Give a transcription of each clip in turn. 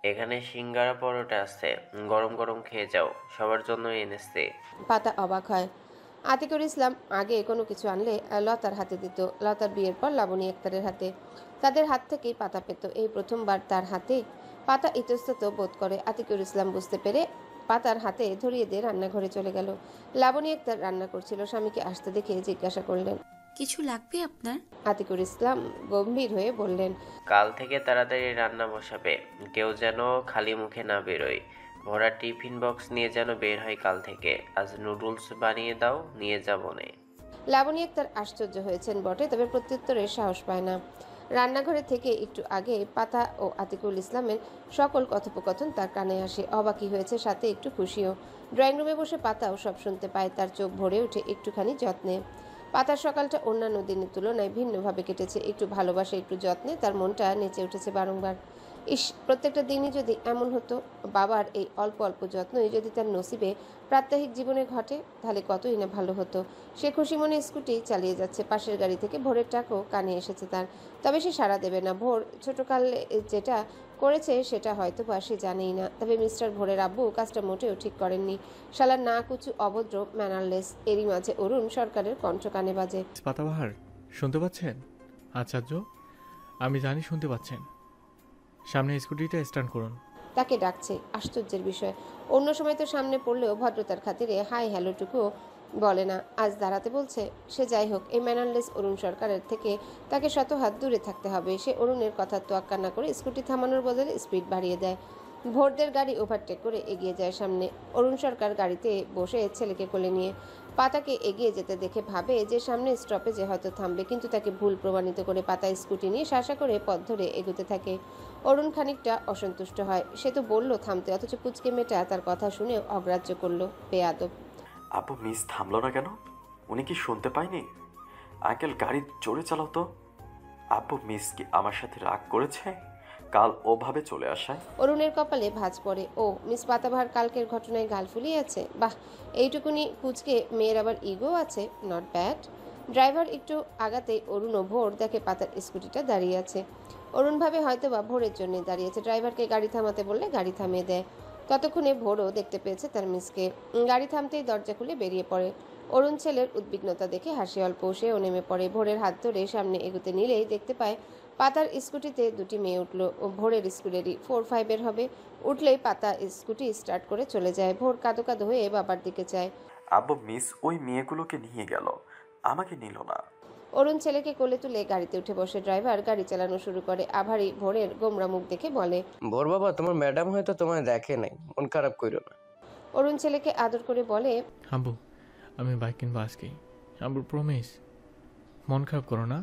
এখানে সিঙ্গারা পরোটা আছে, গরম গরম খেয়ে যাও, সবার জন্য এনেছে। পাতা অবাক হয়। আতিকুর ইসলাম আগে কোনো কিছু আনলে লতার হাতে দিত, লতার বিয়ের পর লাবণী আক্তারের হাতে। তাদের হাত থেকেই পাতা পেত, এই প্রথমবার তার হাতে। পাতা ইতস্তত বোধ করে। আতিকুর ইসলাম বুঝতে পেরে পাতার হাতে ধরিয়ে দিয়ে রান্নাঘরে চলে গেল। লাবণী আক্তার রান্না করছিল, স্বামীকে আসতে দেখে জিজ্ঞাসা করলেন, কিছু লাগবে আপনার? আতিকুর ইসলাম গম্ভীর হয়ে বললেন, কাল থেকে তাড়াতাড়ি রান্না বসাবে, কেউ যেন খালি মুখে না বেরোয়। ভরা টিফিন বক্স নিয়ে যেন বের হয় কাল থেকে। আজ নুডলস বানিয়ে দাও, নিয়ে যাবো নে। লাবণী আক্তার আশ্চর্য হয়েছেন বটে, তবে প্রত্যুত্তরের সাহস পায় না। রান্নাঘরে থেকে একটু আগে পাতা ও আতিকুল ইসলামের সকল কথোপকথন তার কানে আসে। অবাকই হয়েছে, সাথে একটু খুশিও। ড্রয়িং রুমে বসে পাতাও সব শুনতে পায়। তার চোখ ভরে ওঠে একটুখানি যত্নে। পাতার সকালটা অন্যান্য দিনের তুলনায় ভিন্নভাবে কেটেছে। একটু ভালোবাসে, একটু যত্নে তার মনটা নেচে উঠেছে বারংবার। ইস, প্রত্যেকটা দিনই যদি এমন হতো। বাবার এই অল্প অল্প যত্নই যদি তার নসিবে প্রাত্যহিক জীবনে ঘটে, তাহলে কতই না ভালো হতো। সে খুশি মনে স্কুটি চালিয়ে যাচ্ছে। পাশের গাড়ি থেকে ভোরের টাকও কানে এসেছে তার। তবে সে সাড়া দেবে না। ভোর ছোটকালে যেটা করেছে সেটা হয়তো বা সে জানেই না। তবে মিস্টার ভোরের আব্বু কাজটা মোটেও ঠিক করেননি। শালার না কুচু, অভদ্র, ম্যানারলেস। এরই মাঝে অরুণ সরকারের কণ্ঠ কানে বাজে। পাতাবাহার শুনতে পাচ্ছেন? আচার্য, আমি জানি শুনতে পাচ্ছেন। সামনে স্কুটিটা স্টার্ট করুন। তাকে ডাকছে, আশ্চর্যের বিষয়। অন্য সময় তো সামনে পড়লেও ভদ্রতার খাতিরে হাই হ্যালোটুকুও বলে না, আজ দাঁড়াতে বলছে। সে যাই হোক, এই ম্যানারলেস অরুণ সরকারের থেকে তাকে শত হাত দূরে থাকতে হবে। সে অরুণের কথা তোয়াক্কা না করে স্কুটি থামানোর বদলে স্পিড বাড়িয়ে দেয়। ভোরদের গাড়ি ওভারটেক করে এগিয়ে যায় সামনে। অরুণ সরকার গাড়িতে বসে ছেলেকে কোলে নিয়ে পাতাকে এগিয়ে যেতে দেখে ভাবে যে সামনে স্টপেজে হয়তো থামবে, কিন্তু তাকে ভুল প্রমাণিত করে পাতা স্কুটি নিয়ে শাসা করে পথ ধরে এগোতে থাকে। অরুণ খানিকটা অসন্তুষ্ট হয়। সে তো বলল থামতে, অথচ পুচকে মেয়েটা তার কথা শুনেও অগ্রাহ্য করলো। বেয়াদব। আপু, মিস থামলো না কেন? উনি কি শুনতে পায়নি? আঙ্কেল, গাড়ি জোরে চালাও তো। আপু, মিস কি আমার সাথে রাগ করেছে কাল ওভাবে চলে আসায়? অরুণের কপালে ভাঁজ পড়ে। ও, মিস পাতাবাহার কালকের ঘটনায় গাল ফুলিয়ে আছে। বাহ, এইটুকুনি পুচকে মেয়ের আবার ইগো আছে। Not bad. ড্রাইভার একটু আগাতেই অরুণ ও ভোর দেখে পাতার স্কুটিটা দাঁড়িয়ে আছে। অরুণ ভাবে হয়তো বা ভোরের জন্যই দাঁড়িয়েছে। ড্রাইভারকে গাড়ি থামাতে বললে গাড়ি থামিয়ে দেয়। ততক্ষণে ভোরও দেখতে পেয়েছে তার মিসকে। গাড়ি থামতেই দরজা খুলে বেরিয়ে পড়ে। অরুণ ছেলের উদ্বিগ্নতা দেখে হাসি অল্প, সেও নেমে পড়ে। ভোরের হাত ধরে সামনে এগোতে নিলেই দেখতে পায় পাতার স্কুটিতে দুটি মেয়ে উঠল। ও ভোরের স্কুলেরই 4-5 হবে। উঠলেই পাতা স্কুটি স্টার্ট করে চলে যায়। ভোর কাঁদো কাঁদো হয়ে বাবার দিকে চায়। আব্বু, মিস ওই মেয়েগুলোকে নিয়ে গেল, আমাকে নিল না। অরুণ ছেলেকে কোলে তুলে গাড়িতে উঠে বসে। ড্রাইভার গাড়ি চালানো শুরু করে। আভারই ভোরের গোমরা মুখ দেখে বলে, ভোর বাবা, তোমার ম্যাডাম হয়তো তোমায় দেখে নাই, মন খারাপ করো না। অরুণ ছেলেকে আদর করে বলে, আব্বু, আমি বাইক কিনবো আজকেই। আব্বু প্রমিস, মন খারাপ করো না।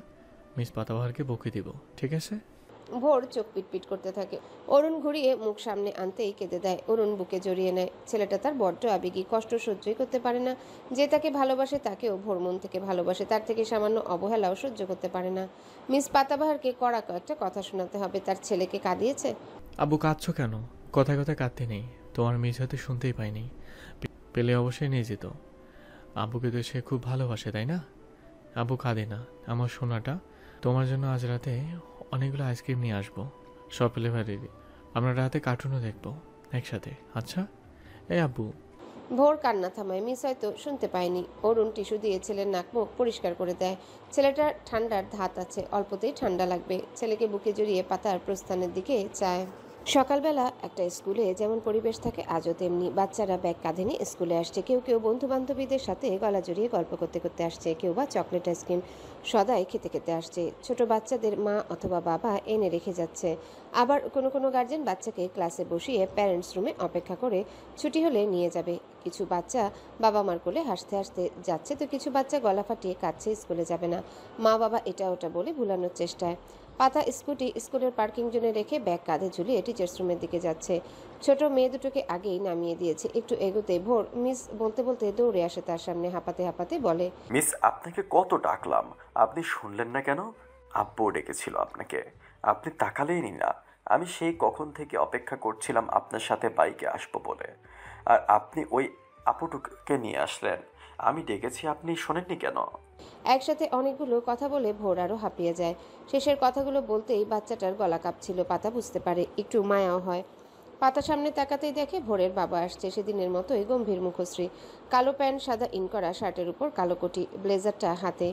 মিস পাতাবাহারকে বকে দিব, ঠিক আছে? ভোর চোখ পিটপিট করতে থাকে। অরুণ ঘুরিয়ে মুখ সামনে আনতেই কেঁদে দেয়। অরুণ বুকে জড়িয়ে নেয়। ছেলেটা তার বড্ড আবেগী, কষ্ট সহ্যই করতে পারে না। যে তাকে ভালোবাসে তাকেও ভোর মন থেকে ভালোবাসে, তার থেকে সামান্য অবহেলাও সহ্য করতে পারে না। মিস পাতাবাহারকে কড়া কয়েকটা কথা শোনাতে হবে। তার ছেলেকে কাঁদিয়েছে। আব্বু কাঁদছো কেন? কথায় কথায় কাঁদতে নেই। তোমার মিস হয়তো শুনতেই পাইনি। পেলে অবশ্যই নিয়ে যেত। আব্বুকে তো সে খুব ভালোবাসে, তাই না? আব্বু কাঁদে না, আমার সোনাটা। তোমার জন্য আজ রাতে অনেকগুলো আইসক্রিম নিয়ে আসবো, সব ফ্লেভারেরই। আমরা রাতে কার্টুনও দেখবো একসাথে, আচ্ছা? এই আব্বু। ভোর কান্না থামায়। মিস হয়তো শুনতে পায়নি। অরুণ টিস্যু দিয়ে ছেলের নাক মুখ পরিষ্কার করে দেয়। ছেলেটার ঠান্ডার ধাত আছে, অল্পতেই ঠান্ডা লাগবে। ছেলেকে বুকে জড়িয়ে পাতার প্রস্থানের দিকে চায়। সকালবেলা একটা স্কুলে যেমন পরিবেশ থাকে, আজও তেমনি। বাচ্চারা ব্যাগ কাঁধে নিয়ে স্কুলে আসছে। কেউ কেউ বন্ধু বান্ধবীদের সাথে গলা জড়িয়ে গল্প করতে করতে আসছে, কেউ বা চকলেট আইসক্রিম সদাই খেতে খেতে আসছে। ছোট বাচ্চাদের মা অথবা বাবা এনে রেখে যাচ্ছে। আবার কোনো কোনো গার্জেন বাচ্চাকে ক্লাসে বসিয়ে প্যারেন্টস রুমে অপেক্ষা করে ছুটি হলে নিয়ে যাবে। কিছু বাচ্চা বাবা মার কোলে হাসতে হাসতে যাচ্ছে, তো কিছু বাচ্চা গলা ফাটিয়ে কাঁদছে, স্কুলে যাবে না। মা বাবা এটা ওটা বলে ভুলানোর চেষ্টায়। পাতা স্কুটি স্কুলের পার্কিং জোনে রেখে ব্যাগ কাঁধে ঝুলিয়ে টিচার্স রুমের দিকে যাচ্ছে। ছোট মেয়ে দুটোকে আগেই নামিয়ে দিয়েছে। একটু এগোতে ভোর মিস বলতে বলতে দৌড়ে আসে তার সামনে। হাঁপাতে হাঁপাতে বলে, মিস, আপনাকে কত ডাকলাম, আপনি শুনলেন না কেন? আব্বু ডেকেছিল আপনাকে, আপনি তাকালেনই না। আমি সেই কখন থেকে অপেক্ষা করছিলাম আপনার সাথে বাইকে আসবো বলে, আর আপনি ওই আপুটুকে নিয়ে আসলেন। আমি ডেকেছি, আপনি শোনেননি কেন? একসাথে অনেকগুলো কথা বলে ভোর আরো হাঁপিয়ে যায়। শেষের কথাগুলো বলতেই বাচ্চাটার গলা কাঁপছিল। পাতা বুঝতে পারে, একটু মায়াও হয়। পাতা সামনে তাকাতেই দেখে ভোরের বাবা আসছে। সেদিনের মতোই গম্ভীর মুখশ্রী, কালো প্যান্ট, সাদা ইন করা শার্টের উপর কালো কোটি, ব্লেজারটা হাতে,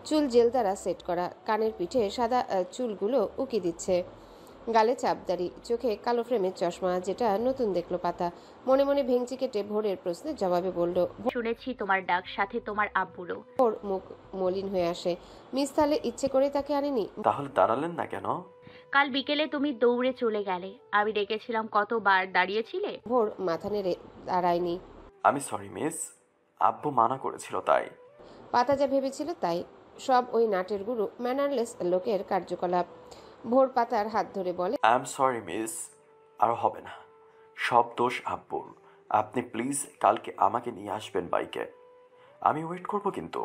চুল জেল দ্বারা সেট করা, কানের পিঠে সাদা চুলগুলো উকি দিচ্ছে, গালে চাপদাড়ি, চোখে কালো ফ্রেমের চশমা, যেটা নতুন দেখলো পাতা। মনে মনে ভেঙচি কেটে ভোরের প্রশ্নের জবাবে বলল। শুনেছি তোমার ডাক, সাথে তোমার আব্বুরও। ভোর মুখ মলিন হয়ে আসে। মিস তাহলে ইচ্ছে করে তাকে আনেনি? তাহলে দাঁড়ালেন না কেন? কাল বিকেলে তুমি দৌড়ে চলে গেলে, আমি ডেকেছিলাম, কতবার দাঁড়িয়েছিলে। ভোর মাথা নেড়ে দাঁড়ায়নি। আমি সরি মিস, আব্বু মানা করেছিল তাই। পাতা যা ভেবেছিল তাই, সব ওই নাটের গুরু ম্যানারলেস লোকের কার্যকলাপ। ভোর পাতার হাত ধরে বলে, আই এম সরি মিস, আর হবে না। সব দোষ আব্বুর। আপনি প্লিজ কালকে আমাকে নিয়ে আসবেন বাইকে। আমি ওয়েট করব কিন্তু।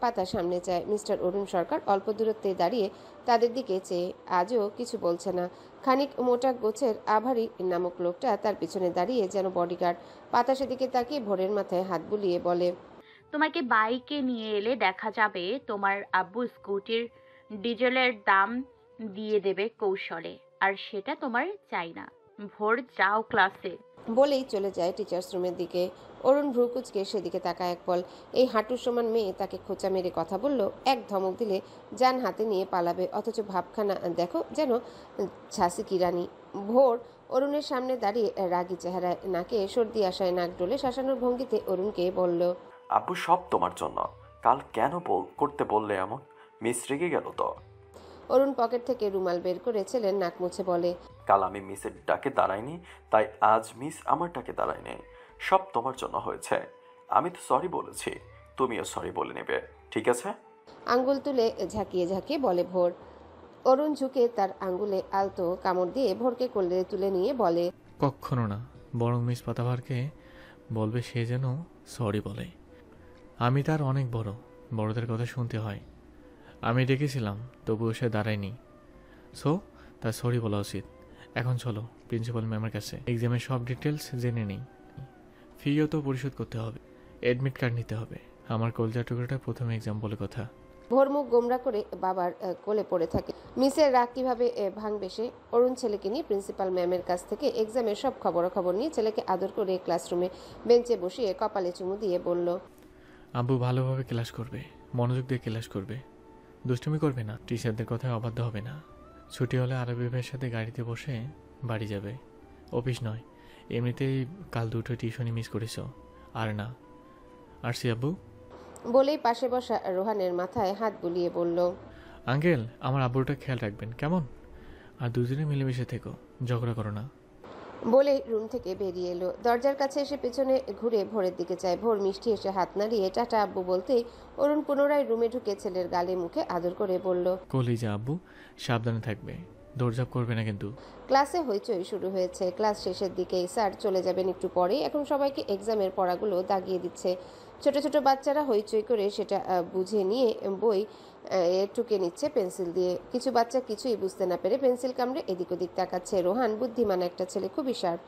পাতা সামনে যায়। মিস্টার অরুণ সরকার অল্প দূরত্বে দাঁড়িয়ে তাদের দিকে চেয়ে আজও কিছু বলছে না। খানিক মোটা গোছের আভারী নামক লোকটা তার পিছনে দাঁড়িয়ে যেন বডিগার্ড। পাতা সেদিকে তাকিয়ে ভোরের মাথায় হাত বুলিয়ে বলে, তোমাকে বাইকে নিয়ে এলে দেখা যাবে তোমার আব্বু স্কুটির ডিজেলের দাম দিয়ে দেবে কৌশলে, আর সেটা তোমার চাই না। ভোর যাও ক্লাসে। বলেই চলে যায় টিচার্স রুমের দিকে। অরুণ ভ্রুকুচকে সেদিকে তাকায় এক পল। এই হাঁটুর সমান মেয়ে তাকে খোঁচা মেরে কথা বলল, এক ধমক দিলে যান হাতে নিয়ে পালাবে, অথচ ভাবখানা দেখো যেন ঝাঁসি কি রানী। ভোর অরুণের সামনে দাঁড়িয়ে রাগী চেহারায়, নাকে সর্দি আসায় নাক ডলে শাসানোর ভঙ্গিতে অরুণকে বলল, আব্বু সব তোমার জন্য। কাল কেন করতে বললে এমন? মিস রেগে গেল তো। অরুণ পকেট থেকে রুমাল বের করে ছেলের নাক মুছে বলে, কাল আমি মিসের ডাকে দাঁড়াইনি, তাই আজ মিস আমার ডাকে দাঁড়ায়নি। সব তোমার জন্য হয়েছে। আমি তো সরি বলেছি, তুমিও সরি বলে নেবে, ঠিক আছে? আঙ্গুল তুলে ঝাঁকিয়ে ঝাঁকিয়ে বলে ভোর। অরুণ ঝুঁকে তার আঙ্গুলে আলতো কামড় দিয়ে ভোরকে কোলে তুলে নিয়ে বলে, কক্ষনো না, বরং মিস পাতাভারকে বলবে সে যেন সরি বলে। আমি তার অনেক বড়, বড়দের কথা শুনতে হয়। আমি ডেকেছিলাম, তবুও সে দাঁড়ায়নি, সো তার সরি বলা উচিত। এখন চলো প্রিন্সিপাল ম্যামের কাছে, এক্সামের সব ডিটেলস জেনে নিই। ফিও তো পরিশোধ করতে হবে, অ্যাডমিট কার্ড নিতে হবে। আমার কলজা টুকরোটা প্রথম এক্সাম বলে কথা। ভোর মুখ গোমরা করে বাবার কোলে পড়ে থাকে। মিসের রাগ কিভাবে ভাঙবে সে? অরুণ ছেলেকে নিয়ে প্রিন্সিপাল ম্যামের কাছ থেকে এক্সামের সব খবরাখবর নিয়ে ছেলেকে আদর করে ক্লাসরুমে বেঞ্চে বসিয়ে কপালে চুমু দিয়ে বলল, আব্বু ভালোভাবে ক্লাস করবে, মনোযোগ দিয়ে ক্লাস করবে, দুষ্টুমি করবে না, টিচারদের কথায় অবাধ্য হবে না। ছুটি হলে আরবি ভাইয়ের সাথে গাড়িতে বসে বাড়ি যাবে, অফিস নয়। এমনিতেই কাল দুটো টিউশনি মিস করেছ। আর না, আসছি আব্বু। বলেই পাশে বসা রোহানের মাথায় হাত বুলিয়ে বলল, আঙ্কেল, আমার আব্বুটা খেয়াল রাখবেন কেমন? আর দুজনে মিলেমিশে থেকো, ঝগড়া করো না। বলেই রুম থেকে বেরিয়ে এলো। দরজার কাছে এসে পেছনে ঘুরে ভোরের দিকে চায়। ভোর মিষ্টি এসে হাত নাড়িয়ে টাটা আব্বু বলতেই অরুণ পুনরায় রুমে ঢুকে ছেলের গালে মুখে আদর করে বলল, কলিজা আব্বু, সাবধানে থাকবে, দৌড়ঝাঁপ করবে না কিন্তু। ক্লাসে হইচই শুরু হয়েছে। ক্লাস শেষের দিকে স্যার চলে যাবেন একটু পরেই। এখন সবাইকে এক্সামের পড়াগুলো দাগিয়ে দিচ্ছে। ছোট ছোট বাচ্চারা হইচই করে সেটা বুঝে নিয়ে বই টুকে নিচ্ছে পেন্সিল দিয়ে। কিছু বাচ্চা কিছুই বুঝতে না পেরে পেন্সিল কামড়ে এদিক ওদিক তাকাচ্ছে। রোহান বুদ্ধিমান একটা ছেলে, খুবই শার্প,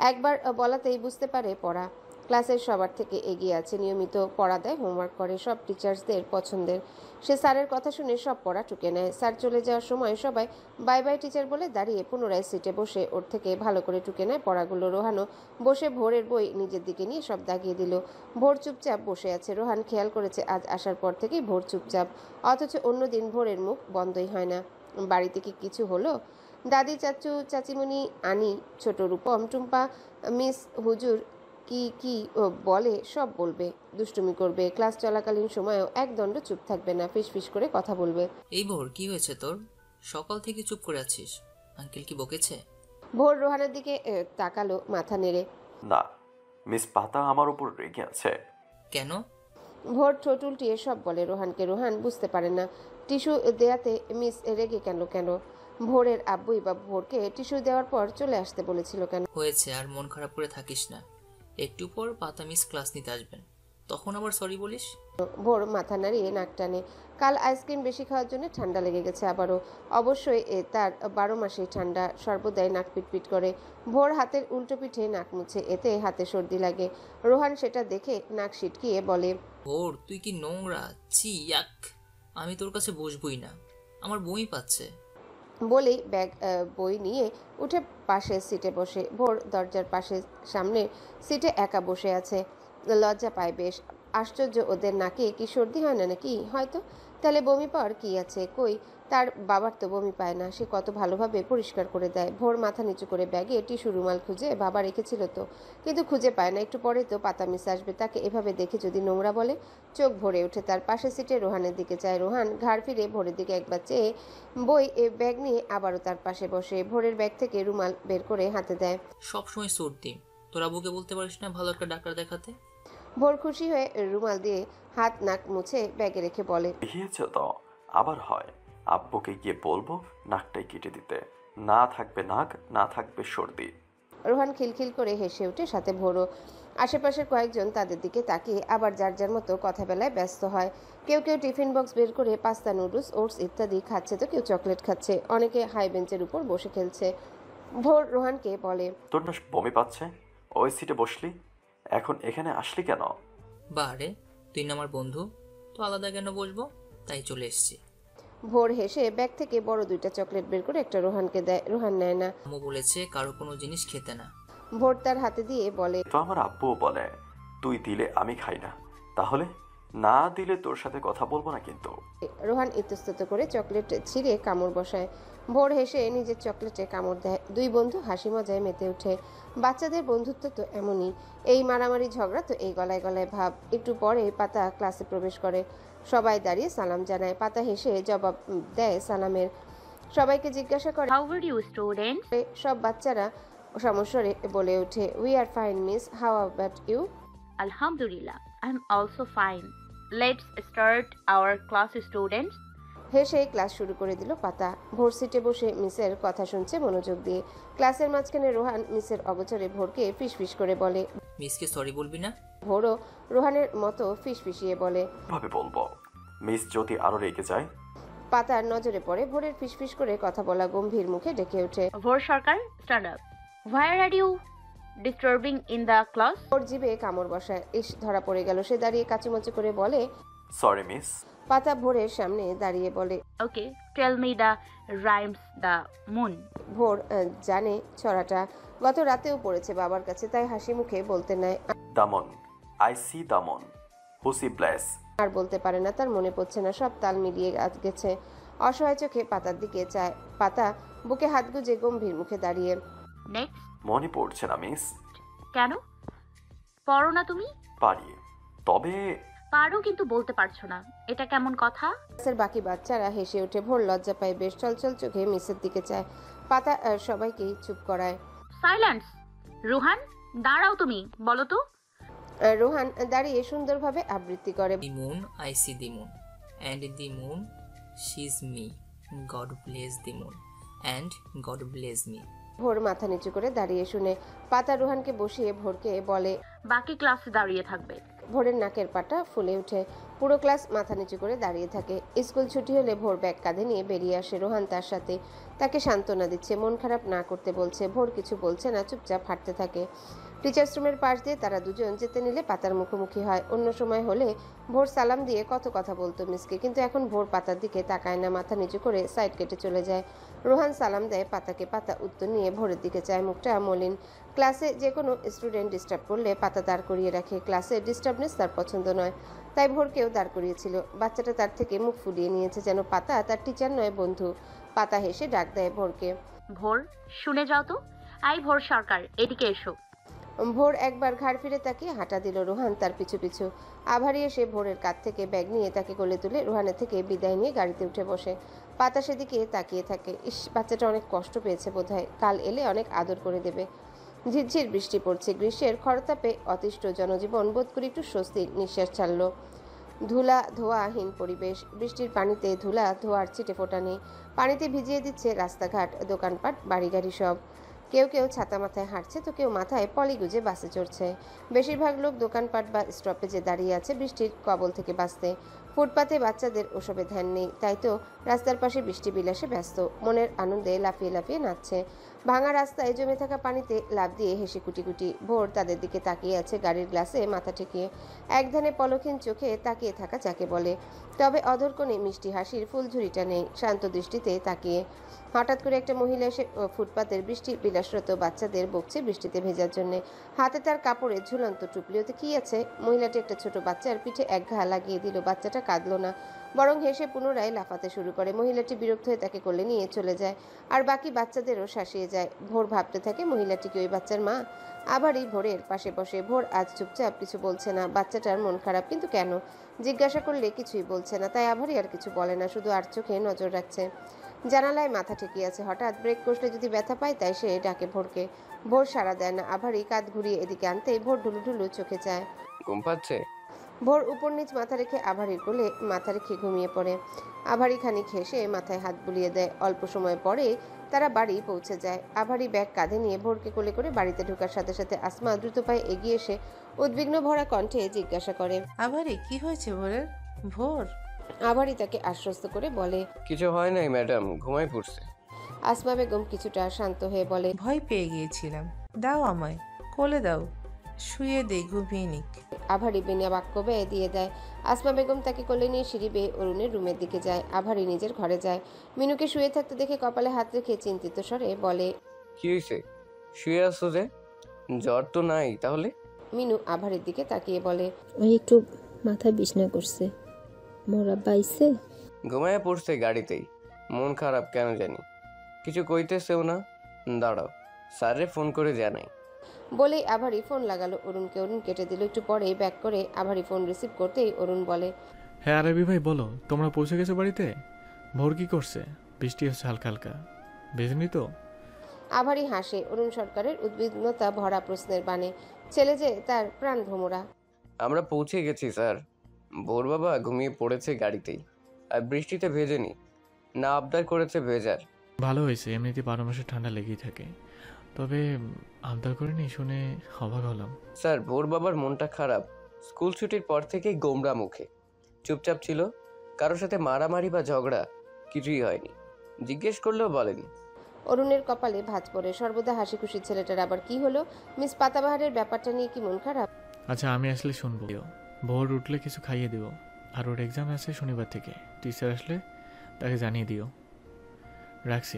একবার বলাতেই বুঝতে পারে পড়া। ক্লাসের সবার থেকে এগিয়ে আছে, নিয়মিত পড়া দেয়, হোমওয়ার্ক করে, সব টিচার্সদের পছন্দের। সে স্যারের কথা শুনে সব পড়া টুকে নেয়। স্যার চলে যাওয়ার সময় সবাই বাই বাই টিচার বলে দাঁড়িয়ে পুনরায় সিটে বসে ওর থেকে ভালো করে টুকে নেয় পড়াগুলো। রোহানও বসে ভোরের বই নিজের দিকে নিয়ে সব দাগিয়ে দিল। ভোর চুপচাপ বসে আছে। রোহান খেয়াল করেছে আজ আসার পর থেকেই ভোর চুপচাপ, অথচ অন্যদিন ভোরের মুখ বন্ধই হয় না। বাড়িতে কি কিছু হলো? দাদি, চাচু, চাচিমণি, আনি, ছোট রূপম, টুম্পা, মিস হুজুর কি কি বলে সব বলবে, দুষ্টুমি করবে। ক্লাস চলাকালীন সময়ও একদণ্ড চুপ থাকবে না, ফিসফিস করে কথা বলবে। এই ভোর, কি হয়েছে তোর? সকাল থেকে চুপ করে আছিস। আঙ্কেল কি বকেছে? ভোর রোহানের দিকে তাকালো মাথা নেড়ে। না, মিস পাতা আমার উপর রেগে আছে। কেন? ভোর ঠোঁট উল্টিয়ে সব বলে রোহানকে। রোহান বুঝতে পারে না টিস্যু দেয়াতে মিস রেগে কেন। ভোরের আব্বুই বা ভোরকে টিস্যু দেওয়ার পর চলে আসতে বলেছিল কেন? হয়েছে, আর মন খারাপ করে থাকিস না। একটু পর পাতা মিস ক্লাস নিতে আসবেন। তখন আবার সরি বলিস? ভোর মাথা নাড়িয়ে নাক টানে। কাল আইসক্রিম বেশি খাওয়ার জন্য ঠান্ডা লেগে গেছে আবারও। অবশ্যই তার 12 মাসেই ঠান্ডা, সর্বদাই নাক পিটপিট করে। ভোর হাতের উল্টো পিঠে নাক মুছে, এতে হাতে সর্দি লাগে। রোহান সেটা দেখে নাক সিটকিয়ে বলে, ভোর তুই কি নোংরা, ছি ইয়াক। আমি তোর কাছে বসবই না, আমার বই পাচ্ছে। বলেই ব্যাগ বই নিয়ে উঠে পাশের সিটে বসে। ভোর দরজার পাশে সামনের সিটে একা বসে আছে। লজ্জা পায় বেশ। আশ্চর্য, ওদের নাকে কি সর্দি হয় না নাকি? হয়তো। তাহলে বমি পাওয়ার কি আছে? কই, তার বাবার তো বমি পায় না, সে কত ভালোভাবে পরিষ্কার করে দেয়। ভোর মাথা নিচু করে ব্যাগে টিস্যু রুমাল খুঁজে, বাবা রেখেছিল তো, কিন্তু খুঁজে পায় না। একটু পরে তো পাতা মিস আসবে, তাকে এভাবে দেখে যদি নোংরা বলে। চোখ ভরে ওঠে। তার পাশের সিটে রোহানের দিকে চায়। রোহান ঘাড় ফিরে ভোরের দিকে একবার চেয়ে ব্যাগ নিয়ে আবারও তার পাশে বসে। ভোরের ব্যাগ থেকে রুমাল বের করে হাতে দেয়। সবসময় সর্দি, তোর আব্বুকে বলতে পারিস না ভালো একটা ডাক্তার দেখাতে? ভোর খুশি হয়ে রুমাল দিয়ে হাত নাক মুছে ব্যাগে রেখে বলে, দেখিয়েছ তো, আবার হয়। আব্বুকে গিয়ে বলবো নাকটাই কেটে দিতে। না থাকবে নাক, না থাকবে সর্দি। রোহান খিলখিল করে হেসে ওঠে, সাথে ভোরও। আশেপাশের কয়েকজন তাদের দিকে তাকিয়ে আবার যার যার মতো কথা বেলায় ব্যস্ত হয়। কেউ কেউ টিফিন বক্স বের করে পাস্তা, নুডলস, ওটস ইত্যাদি খাচ্ছে, তো কেউ চকলেট খাচ্ছে। অনেকে হাই বেঞ্চের উপর বসে খেলছে। ভোর রোহানকে বলে, তোর না বমি পাচ্ছে? ওই সিটে বসলি, এখন এখানে আসলি কেন? বারে, তুই না আমার বন্ধু, তো আলাদা কেন বসবো? তাই চলে এসছি। ভোর হেসে ব্যাগ থেকে বড় 2টা চকলেট বের করে একটা রোহানকে দেয়। রোহান নেয় না। আম্মু বলেছে কারো কোনো জিনিস খেতে না। ভোর তার হাতে দিয়ে বলে, তো আমার আব্বুও বলে তুই দিলে আমি খাই না, তাহলে না দিলে তোর সাথে কথা বলবো না কিন্তু। রোহান ইতস্তত করে চকলেট ছিঁড়ে কামড় বসায়। ভোর হেসে নিজের চকলেটে কামড় দেয়। দুই বন্ধু হাসি মজায় মেতে ওঠে। বাচ্চাদের বন্ধুত্ব তো এমনই। এই মারামারি ঝগড়া তো এই গলায় গলায় ভাব। একটু পরে পাতা ক্লাসে প্রবেশ করে। সবাই দাঁড়িয়ে সালাম জানায়। পাতা হেসে জবাব দেয় সালামের। সবাইকে জিজ্ঞাসা করে, হাউ আর ইউ স্টুডেন্ট? সব বাচ্চারা সমস্বরে বলে ওঠে, we are fine miss, how about you? আলহামদুলিল্লাহ, I am also fine. Let's start our class students. হেসে ক্লাস শুরু করে দিল পাতা। ভোর সিটে বসে মিসের কথা শুনছে মনোযোগ দিয়ে। ক্লাসের মাঝখানে রোহান মিসের অগোচরে ভোরকে ফিসফিস করে বলে। মিসকে সরি বলবি না? ভোরও রোহানের মতো ফিসফিসিয়ে বলে। ভাবে বলবো, মিস যদি আরো রেগে যায়? পাতার নজরে পড়ে ভোরের ফিসফিস করে কথা বলা গম্ভীর মুখে ডেকে ওঠে, Bhor Sarkar, stand up. Where are you disturbing in the class? ওর জিভে কামড় বসায়। ইস, ধরা পড়ে গেল। সে দাঁড়িয়ে কাচুমাচু করে বলে। Sorry miss. পাতা ভোরের সামনে দাঁড়িয়ে বলে, okay, tell me the rhymes the moon. Bhor জানে ছড়াটা, গত রাতেও পড়েছে বাবার কাছে, তাই হাসি মুখে বলতে নেয়। Daman, I C Daman, হুসি bless. আর বলতে পারে না, তার মনে পড়ছে না, সব তাল মিলিয়ে গেছে। অসহায় চোখে পাতার দিকে চায়। পাতা বুকে হাত গুজে গম্ভীর মুখে দাঁড়িয়ে। নেক্সট। মনে পড়ছে না মিস। কেন পড়ো না তুমি? পারি, তবে পারো কিন্তু বলতে পারছো না, এটা কেমন কথা? ক্লাসের বাকি বাচ্চারা হেসে ওঠে। ভোর লজ্জা পায় বেশ, চলচল চোখে মিসের দিকে চায়। পাতা সবাইকেই চুপ করায়। সাইলেন্স। রুহান, দাঁড়াও, তুমি বলো তো। রোহান দাঁড়িয়ে সুন্দরভাবে আবৃত্তি করে, the moon, I see the moon, and the moon sees me. God bless the moon and God bless me. ভোর মাথা নিচু করে দাঁড়িয়ে শুনে। পাতা রোহানকে বসিয়ে ভোরকে বলে, বাকি ক্লাসে দাঁড়িয়ে থাকবে। ভোরের নাকের পাটা ফুলে ওঠে। পুরো ক্লাস মাথা নিচু করে দাঁড়িয়ে থাকে। স্কুল ছুটি হলে ভোর ব্যাগ কাঁধে নিয়ে বেরিয়ে আসে। রোহান তার সাথে। তাকে সান্ত্বনা দিচ্ছে, মন খারাপ না করতে বলছে। ভোর কিছু বলছে না, চুপচাপ হাঁটতে থাকে। টিচার্স রুমের পাশ দিয়ে তারা দুজন যেতে নিলে পাতার মুখোমুখি হয়। অন্য সময় হলে ভোর সালাম দিয়ে কত কথা বলতো মিসকে, কিন্তু এখন ভোর পাতার দিকে তাকায় না, মাথা নিচু করে সাইড কেটে চলে যায়। রোহান সালাম দেয় পাতাকে। পাতা উত্তর নিয়ে ভোরের দিকে চায়, মুখটা মলিন। ক্লাসে যে কোনো স্টুডেন্ট ডিস্টার্ব করলে পাতা দাঁড় করিয়ে রাখে। ক্লাসে ডিস্টার্বনেস তার পছন্দ নয়, তাই ভোরকেও দাঁড় করিয়েছিল। বাচ্চাটা তার থেকে মুখ ফুলিয়ে নিয়েছে, যেন পাতা তার টিচার নয়, বন্ধু। পাতা হেসে ডাক দেয় ভোরকে। ভোর, শুনে যাও তো। আই ভোর সরকার, এদিকে এসো। ভোর একবার ঘাড় ফিরে তাকিয়ে হাঁটা দিল। রোহান তার পিছু পিছু। আভারি এসে ভোরের কাঁধ থেকে ব্যাগ নিয়ে তাকে কোলে তুলে রোহানের থেকে বিদায় নিয়ে গাড়িতে উঠে বসে। পাতা সেদিকে তাকিয়ে থাকে। ইস, বাচ্চাটা অনেক কষ্ট পেয়েছে বোধহয়। কাল এলে অনেক আদর করে দেবে। ঝিরঝির বৃষ্টি পড়ছে। গ্রীষ্মের খরতাপে অতিষ্ঠ জনজীবন বোধ করে একটু স্বস্তির নিঃশ্বাস ছাড়ল। ধুলা ধোয়াহীন পরিবেশ। বৃষ্টির পানিতে ধুলা ধোয়ার ছিটে ফোটা নেই। পানিতে ভিজিয়ে দিচ্ছে রাস্তাঘাট, দোকানপাট, বাড়িগাড়ি সব। কেউ কেউ ছাতা মাথায় হাঁটছে তো কেউ মাথায় পলি গুজে বাসে চড়ছে। বেশিরভাগ লোক দোকানপাট বা স্টপেজে দাঁড়িয়ে আছে বৃষ্টির কবল থেকে বাঁচতে। ফুটপাতে বাচ্চাদের ওসবে ধ্যান নেই, তাই তো রাস্তার পাশে বৃষ্টি বিলাসে ব্যস্ত, মনের আনন্দে লাফিয়ে লাফিয়ে নাচছে। ভাঙা রাস্তায় জমে থাকা পানিতে লাফ দিয়ে হেসে কুটি কুটি। ভোর তাদের দিকে তাকিয়ে আছে গাড়ির গ্লাসে মাথা ঠেকিয়ে, এক ধ্যানে পলক্ষীন চোখে তাকিয়ে থাকা যাকে বলে। তবে অধর কোণে মিষ্টি হাসির ফুলঝুরিটা নেই, শান্ত দৃষ্টিতে তাকিয়ে। হঠাৎ করে একটা মহিলা এসে ফুটপাতের বৃষ্টি বিলাসরত বাচ্চাদের বকছে বৃষ্টিতে ভেজার জন্য। হাতে তার কাপড়ে ঝুলন্ত টুপলি, ওতে কি আছে? মহিলাটি একটা ছোট বাচ্চার পিঠে এক ঘা লাগিয়ে দিল। বাচ্চাটা কাঁদলো না, বরং হেসে পুনরায় লাফাতে শুরু করে। মহিলাটি বিরক্ত হয়ে তাকে কোলে নিয়ে চলে যায়, আর বাকি বাচ্চাদেরও শাসিয়ে যায়। ভোর ভাবতে থাকে মহিলাটি কি ওই বাচ্চার মা? আবারই ভোরের পাশে বসে। ভোর আজ চুপচাপ, কিছু বলছে না। বাচ্চাটার মন খারাপ, কিন্তু কেন? জিজ্ঞাসা করলে কিছুই বলছে না, তাই আবারই আর কিছু বলে না, শুধু আর চোখে নজর রাখছে। জানালায় মাথা ঠেকিয়ে আছে। হঠাৎ ব্রেক কষলে যদি ব্যথা পায়, তাই সে ডাকে ভোরকে। ভোর সাড়া দেয় না। আভারই কাঁধ ঘুরিয়ে এদিকে আনতেই ভোর ঢুলু ঢুলু চোখে চায়। ঘুম পাচ্ছে? ভোর উপর নিচ মাথা রেখে আভারির কোলে মাথা রেখে ঘুমিয়ে পড়ে। আভারি খানিক হেসে মাথায় হাত বুলিয়ে দেয়। অল্প সময় পরে তারা বাড়ি পৌঁছে যায়। আভারি ব্যাগ কাঁধে নিয়ে ভোরকে কোলে করে বাড়িতে ঢোকার সাথে সাথে আসমা দ্রুত পায়ে এগিয়ে এসে উদ্বিগ্ন ভরা কণ্ঠে জিজ্ঞাসা করে, আবারে কি হয়েছে ভোরের? ভোর আভারি তাকে আশ্বস্ত করে বলে, কিছু হয় নাই ম্যাডাম, ঘুমাই পড়ছে। আসমা বেগম কিছুটা শান্ত হয়ে বলে, ভয় পেয়ে গিয়েছিলাম, দাও আমায় কোলে দাও, শুয়ে দেই, ঘুমিয়ে নিক। আভারি বিনা বাক্য ব্যয় দিয়ে দেয়। আসমা বেগম তাকে কোলে নিয়ে সিঁড়ি বেয়ে অরুণের রুমের দিকে যায়। আভারি নিজের ঘরে যায়। মিনুকে শুয়ে থাকতে দেখে কপালে হাত রেখে চিন্তিত স্বরে বলে, কি হয়েছে? শুয়ে আসছো যে? জ্বর তো নাই তাহলে? মিনু আভারির দিকে তাকিয়ে বলে, ওই একটু মাথায় বিছনা করছে। মোরা বাইছে ঘুমায় পড়ছে গাড়িতেই, মন খারাপ কেন জানি, কিছু কইতেছেও না। দাঁড়াও, স্যারে ফোন করে জানাই। বলেই আভারি ফোন লাগালো অরুণকে। অরুণ কেটে দিল। একটু পরেই ব্যাক করে আভারি ফোন রিসিভ করতেই অরুণ বলে, হ্যাঁ আরবি ভাই বলো, তোমরা পৌঁছে গেছো বাড়িতে? ভোর কি করছে? বৃষ্টি হচ্ছে হালকা হালকা, ভেজেনি তো? আভারি হাসে অরুণ সরকারের উদ্বিগ্নতা ভরা প্রশ্নের বাণে। ছেলে যে তার প্রাণ ভ্রমরা। আমরা পৌঁছে গেছি স্যার। ভোর বাবা ঘুমিয়ে পড়েছে গাড়িতেই, আর বৃষ্টিতে ভেজেনি, না আবদার করেছে ভেজার। ভালো হয়েছে, এমনিতে 12 মাসে ঠান্ডা লেগেই থাকে। তবে আবদার করিনি শুনে অবাক হলাম। স্যার ভোর বাবার মনটা খারাপ, স্কুল ছুটির পর থেকেই গোমরা মুখে, চুপচাপ ছিল, কারোর সাথে মারামারি বা ঝগড়া কিছুই হয়নি, জিজ্ঞেস করলেও বলেনি। অরুণের কপালে ভাঁজ পড়ে। সর্বদা হাসি খুশি ছেলেটার আবার কি হলো? মিস পাতাবাহারের ব্যাপারটা নিয়ে কি মন খারাপ? আচ্ছা আমি আসলে শুনবো। ভোর উঠলে কিছু খাইয়ে দিও, আর ওর এক্সাম আছে শনিবার থেকে। টিচার আসলে তাকে জানিয়ে দিও। রাখছি,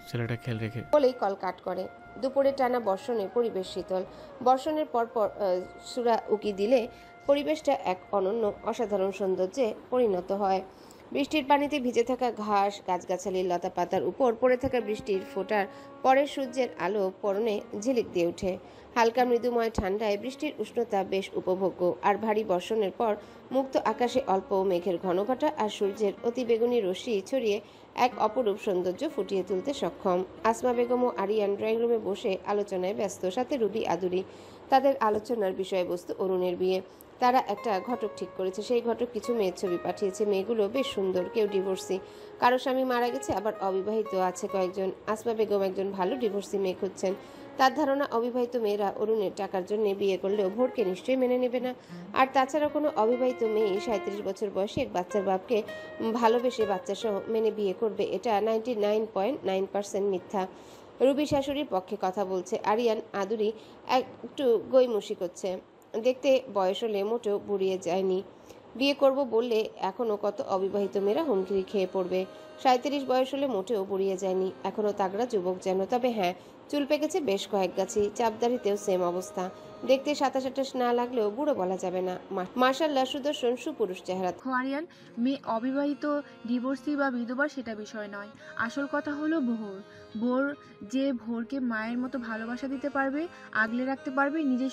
ছেলেটা খেয়াল রেখে। বলেই কল কাট করে। দুপুরে টানা বর্ষণে পরিবেশ শীতল। বর্ষণের পর পর সুরা উকি দিলে পরিবেশটা এক অনন্য অসাধারণ সৌন্দর্যে পরিণত হয়। বৃষ্টির পানিতে ভিজে থাকা ঘাস, গাছগাছালির লতা পাতার উপর পড়ে থাকা বৃষ্টির ফোঁটার পরের সূর্যের আলো পরনে ঝিলিক দিয়ে ওঠে। হালকা মৃদুময় ঠান্ডায় বৃষ্টির উষ্ণতা বেশ উপভোগ্য। আর ভারী বর্ষণের পর মুক্ত আকাশে অল্প মেঘের ঘনঘটা আর সূর্যের অতিবেগুনি রশ্মি ছড়িয়ে এক অপরূপ সৌন্দর্য ফুটিয়ে তুলতে সক্ষম। আসমা বেগম ও আরিয়ান ড্রয়িং রুমে বসে আলোচনায় ব্যস্ত, সাথে রুবি আদুরি। তাদের আলোচনার বিষয়বস্তু অরুণের বিয়ে। তারা একটা ঘটক ঠিক করেছে। সেই ঘটক কিছু মেয়ের ছবি পাঠিয়েছে। মেয়েগুলো বেশ সুন্দর, কেউ ডিভোর্সি, কারো স্বামী মারা গেছে, আবার অবিবাহিত আছে কয়েকজন। আসমা বেগম একজন ভালো ডিভোর্সি মেয়ে খুঁজছেন। তার ধারণা অবিবাহিত মেয়েরা অরুণের টাকার জন্য বিয়ে করলেও ভোরকে নিশ্চয়ই মেনে নেবে না। আর তাছাড়া কোনো অবিবাহিত মেয়ে 37 বছর বয়সে এক বাচ্চার বাপকে ভালোবেসে বাচ্চাসহ মেনে বিয়ে করবে, এটা 99.9% মিথ্যা। রুবি শাশুড়ির পক্ষে কথা বলছে। আরিয়ান আদুরি একটু গৈমুষি করছে। দেখতে বয়স হলে মোটেও বুড়িয়ে যায়নি। বিয়ে করব বললে এখনও কত অবিবাহিত মেয়েরা হুমকি খেয়ে পড়বে। 37 বয়স হলে মোটেও বুড়িয়ে যায়নি, এখনও তাগড়া যুবক যেন। তবে হ্যাঁ, চুল পেকেছে বেশ কয়েক গাছি। চাপদারিতেও সেম অবস্থা। দেখতে 27-28 না লাগলেও বুড়ো বলা যাবে না। মাশাআল্লাহ সুদর্শন সুপুরুষ চেহারা। আরিয়ান, মেয়ে অবিবাহিত, ডিভোর্সি বা বিধবা সেটা বিষয় নয়। আসল কথা হলো ভোর যে ভোরকে মায়ের মতো ভালোবাসা দিতে পারবে, আগলে রাখতে পারবে, নিজের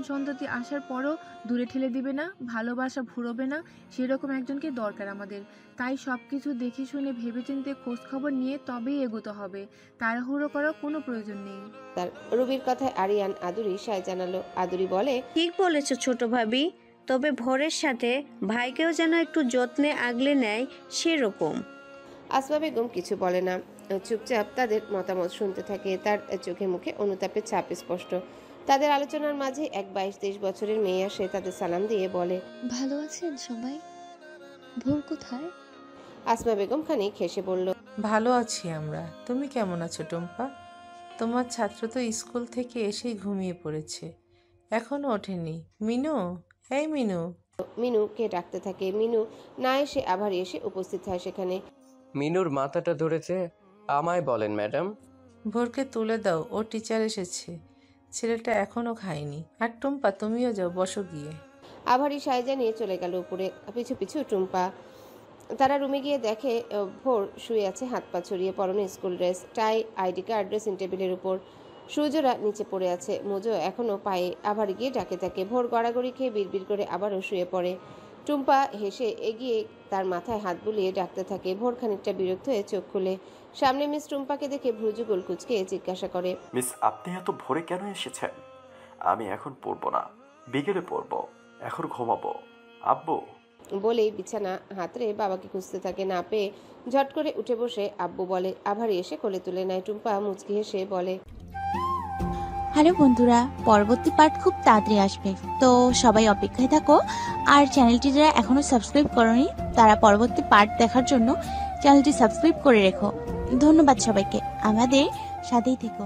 সন্ততি আসার পরও দূরে ঠেলে দিবে না, ভালোবাসা ভুরবে না, সেরকম একজনকে দরকার আমাদের। তাই সব কিছু দেখে শুনে ভেবেচিন্তে খোঁজখবর নিয়ে তবেই এগোতে হবে, তাড়াহুড়ো করার কোনো প্রয়োজন নেই। তার রুবির কথায় আরিয়ান আদুরি সায় জানালো। আদুরি বলে, ঠিক বলেছো ছোট ভাবি, তবে ভোরের সাথে ভাইকেও যেন একটু যত্নে আগলে নেয় সেরকম। আসমা বেগম কিছু বলে না। চুপচাপ তাদের মতামত শুনতে থাকে। তার চোখে মুখে অনুতাপের ছাপ স্পষ্ট। তাদের আলোচনার মাঝে এক 22-23 বছরের মেয়ে আসে, তাদের সালাম দিয়ে বলে, ভালো আছেন সবাই? ভোর কোথায়? আসমা বেগম খানিক হেসে বলল, ভালো আছি আমরা। তুমি কেমন আছো টুম্পা? তোমার ছাত্র তো স্কুল থেকে এসেই ঘুমিয়ে পড়েছে, এখনো ওঠেনি। মিনু, এই মিনু। মিনুকে ডাকতে থাকে। মিনু না এসে আবার এসে উপস্থিত হয় সেখানে। মিনুর মাথাটা ধরেছে। আমায় বলেন ম্যাডাম। ভোরকে তুলে দাও, ও টিচার এসেছে। ছেলেটা এখনো খায়নি। আর টুম্পা তুমিও যাও, বসো গিয়ে। আভারি সাইজা নিয়ে চলে গেল উপরে, পিছু পিছু টুম্পা। তারা রুমে গিয়ে দেখে ভোর শুয়ে আছে, হাত পা ছড়িয়ে, পরনে স্কুল ড্রেস, টাই, আইডি কার্ড, ড্রেসিং টেবিলের উপর। সূর্যরা নিচে পড়ে আছে, মোজো এখনো পায়ে। আভারি গিয়ে ডাকে তাকে। ভোর গড়াগড়ি খেয়ে বিড়বিড় করে আবারও শুয়ে পড়ে। টুম্পা হেসে এগিয়ে তার মাথায় হাত বুলিয়ে ডাকতে থাকে। ভোর খানিকটা বিরক্ত হয়ে চোখ খুলে সামনে মিস টুম্পাকে দেখে ভ্রুযুগল কুচকে জিজ্ঞাসা করে, মিস আপনি এত ভোরে কেন এসেছেন? আমি এখন পড়বো না, বিকেলে পড়বো, এখন ঘুমাবো। আব্বু বলেই বিছানা হাতড়ে বাবাকে খুঁজতে থাকে। না পেয়ে ঝট করে উঠে বসে আব্বু বলে। আভারি এসে কোলে তুলে নেয়। টুম্পা মুচকি হেসে বলে, হ্যালো বন্ধুরা, পরবর্তী পার্ট খুব তাড়াতাড়ি আসবে, তো সবাই অপেক্ষায় থাকো। আর চ্যানেলটি যারা এখনো সাবস্ক্রাইব করোনি তারা পরবর্তী পার্ট দেখার জন্য চ্যানেলটি সাবস্ক্রাইব করে রেখো। ধন্যবাদ সবাইকে, আমাদের সাথেই থেকো।